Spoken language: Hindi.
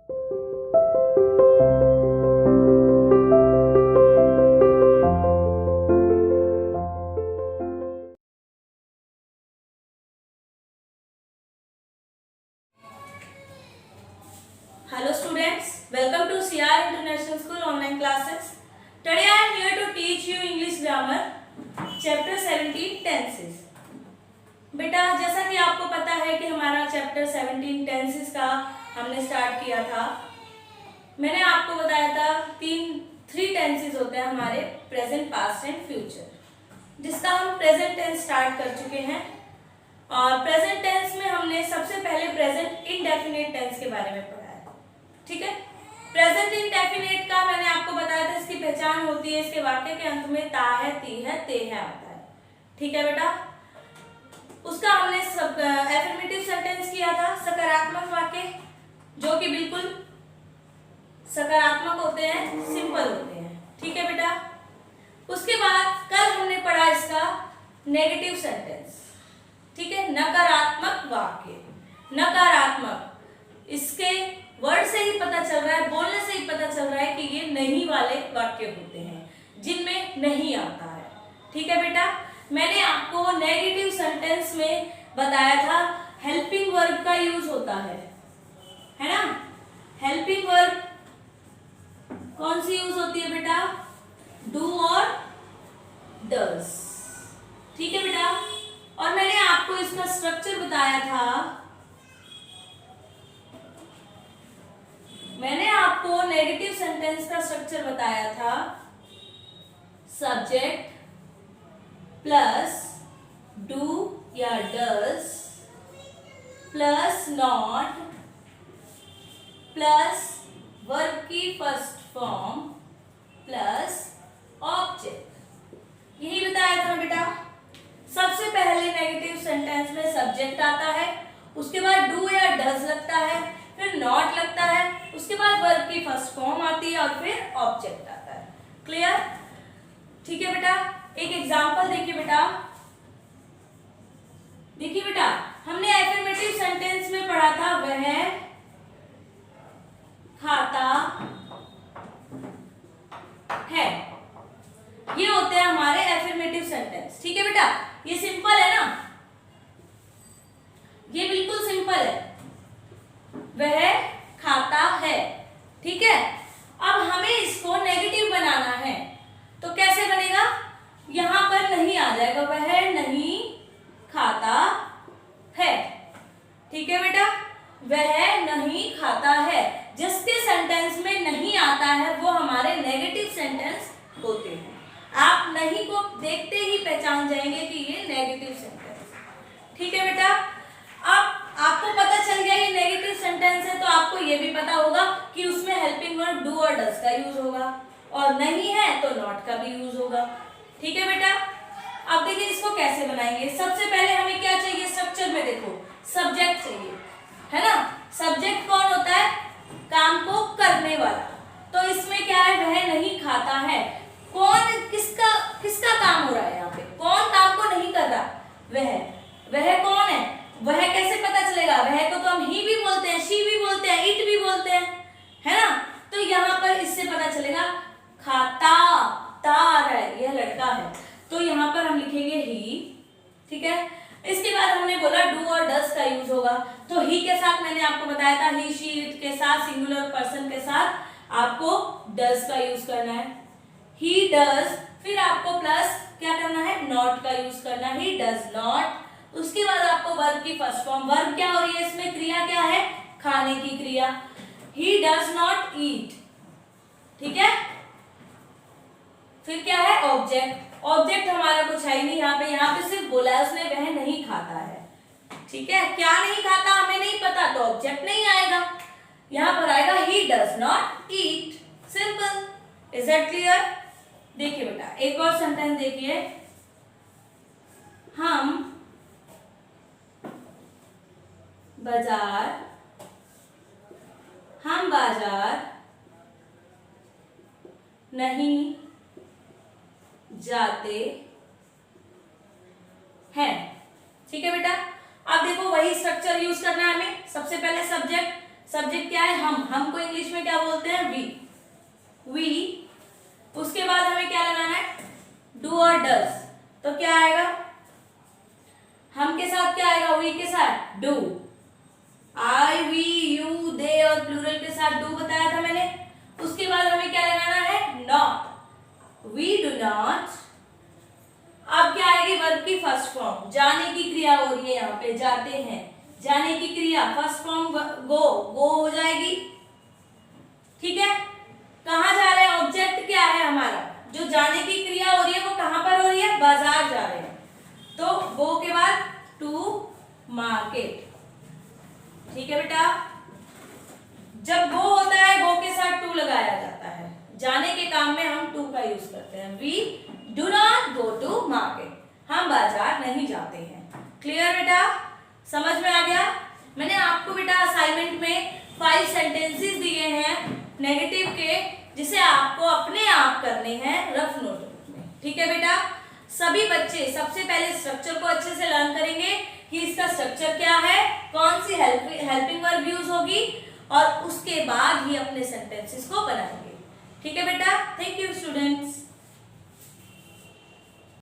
Hello students, welcome to CR International School online classes. Today I am here to teach you English grammar chapter 17 tenses. बेटा जैसा कि आपको पता है कि हमारा चैप्टर 17 टेंसेस का हमने स्टार्ट किया था। मैंने आपको बताया था थ्री टेंसेस होते हैं हमारे, प्रेजेंट, पास्ट एंड फ्यूचर, जिसका हम प्रेजेंट टेंस स्टार्ट कर चुके हैं। और प्रेजेंट टेंस में हमने सबसे पहले प्रेजेंट इंडेफिनिट टेंस के बारे में पढ़ा है, ठीक है। प्रेजेंट इंडेफिनिट का मैंने आपको बताया था, इसकी पहचान होती है इसके वाक्य के अंत में ता है, ती है, ते है आता है, ठीक है बेटा। उसका हमने एफर्मेटिव सेंटेंस किया था, सकारात्मक वाक्य जो कि बिल्कुल सकारात्मक होते हैं, सिंपल होते हैं, ठीक है बेटा। उसके बाद कल हमने पढ़ा इसका नेगेटिव सेंटेंस, ठीक है, नकारात्मक वाक्य। नकारात्मक, इसके वर्ड से ही पता चल रहा है, बोलने से ही पता चल रहा है कि ये नहीं वाले वाक्य होते हैं, जिनमें नहीं आता है, ठीक है बेटा। मैंने आपको नेगेटिव सेंटेंस में बताया था हेल्पिंग वर्ब का यूज होता है ना। हेल्पिंग वर्ब कौन सी यूज होती है बेटा? डू और डज, ठीक है बेटा। और मैंने आपको इसका स्ट्रक्चर बताया था, मैंने आपको नेगेटिव सेंटेंस का स्ट्रक्चर बताया था, सब्जेक्ट प्लस डू या does plus not plus verb की फर्स्ट फॉर्म प्लस ऑब्जेक्ट, यही बताया था बेटा। सबसे पहले नेगेटिव सेंटेंस में सब्जेक्ट आता है, उसके बाद डू या डज लगता है, फिर नॉट लगता है, उसके बाद वर्ब की फर्स्ट फॉर्म आती है और फिर ऑब्जेक्ट आता है। क्लियर? ठीक है बेटा। एक एग्जांपल देखिए बेटा, देखिए बेटा, हमने एफर्मेटिव सेंटेंस में पढ़ा था वह खाता है, ये होते हैं हमारे एफर्मेटिव सेंटेंस, ठीक है बेटा। ये सिंपल है ना, ये बिल्कुल सिंपल है, वह खाता है, ठीक है। अब हमें इसको नेगेटिव बनाना है, तो कैसे बनेगा? यहां पर नहीं आ जाएगा, वह नहीं खाता है, ठीक है बेटा। वह नहीं खाता है, जिसके सेंटेंस में नहीं आता है वो हमारे नेगेटिव सेंटेंस होते हैं। आप नहीं को देखते ही पहचान जाएंगे कि ये नेगेटिव सेंटेंस, ठीक है बेटा। अब आपको पता चल गया ये नेगेटिव सेंटेंस है, तो आपको ये भी पता होगा कि उसमें हेल्पिंग वर्ब डू और डज का यूज होगा, और नहीं है तो नॉट का भी यूज होगा, ठीक है बेटा। अब देखिए इसको कैसे बनाएंगे। सबसे पहले हमें क्या चाहिए? स्ट्रक्चर में देखो, सब्जेक्ट चाहिए, है ना। सब्जेक्ट कौन होता है? काम को करने वाला। तो इसमें क्या है? वह नहीं खाता है। कौन, किसका किसका काम हो रहा है यहाँ पे? कौन काम को नहीं कर रहा? वह कौन है? वह कैसे पता चलेगा? वह को तो हम ही भी बोलते हैं, शी भी बोलते हैं, इट भी बोलते हैं, है ना। तो यहाँ पर इससे पता चलेगा खाता, तार है, यह लड़का है, तो यहाँ पर हम लिखेंगे ही, ठीक है। इसके बाद हमने बोला डू और डज का यूज होगा, तो ही के साथ मैंने आपको बताया था, ही, शी, इट के साथ, सिंगुलर पर्सन के साथ आपको डज का यूज करना है, ही डज। फिर आपको प्लस क्या करना है? नॉट का यूज करना है, ही डज नॉट। उसके बाद आपको वर्ब की फर्स्ट फॉर्म, वर्ब क्या हो रही है इसमें? क्रिया क्या है? खाने की क्रिया, ही डज नॉट ईट, ठीक है। फिर क्या है? ऑब्जेक्ट। ऑब्जेक्ट हमारा कुछ है ही नहीं यहाँ पे सिर्फ बोला है उसने वह नहीं खाता है, ठीक है। क्या नहीं खाता हमें नहीं पता, तो ऑब्जेक्ट नहीं आएगा, यहाँ पर आएगा he does not eat, simple. Is that clear? देखिए बेटा एक और सेंटेंस देखिए, हम बाजार नहीं जाते हैं, ठीक है बेटा। अब देखो वही स्ट्रक्चर यूज करना है हमें। सबसे पहले सब्जेक्ट, सब्जेक्ट क्या है? हम को इंग्लिश में क्या बोलते हैं? वी। उसके बाद हमें क्या लगाना है? डू और डज। तो क्या आएगा? हम के साथ क्या आएगा? वी के साथ डू। आई, वी, यू, दे और प्लूरल के साथ डू बताया था मैंने। उसके बाद हमें क्या लगाना है? नॉट। We do not. अब क्या आएगी? वर्ब की फर्स्ट फॉर्म, जाने की क्रिया हो रही है यहाँ पे, जाते हैं, जाने की क्रिया, फर्स्ट फॉर्म गो, गो हो जाएगी। ठीक है, कहाँ जा रहे हैं? ऑब्जेक्ट क्या है हमारा? जो जाने की क्रिया हो रही है वो कहाँ पर हो रही है? बाजार जा रहे हैं, तो गो के बाद टू मार्केट। ठीक है बेटा, जब गो होता है गो के साथ टू लगाया जाता है, जाने के काम में हम टू का यूज करते हैं। We do not go to market, हम बाजार नहीं जाते हैं। क्लियर बेटा, समझ में आ गया? मैंने आपको बेटा असाइनमेंट में 5 सेंटेंसेस दिए हैं नेगेटिव के, जिसे आपको अपने आप करने हैं रफ नोटबुक में। ठीक है बेटा, सभी बच्चे सबसे पहले स्ट्रक्चर को अच्छे से लर्न करेंगे कि इसका स्ट्रक्चर क्या है, कौन सी हेल्पिंग वर्ब यूज होगी, और उसके बाद ही अपने सेंटेंसेस को बनाएंगे। ठीक है बेटा, थैंक यू स्टूडेंट्स।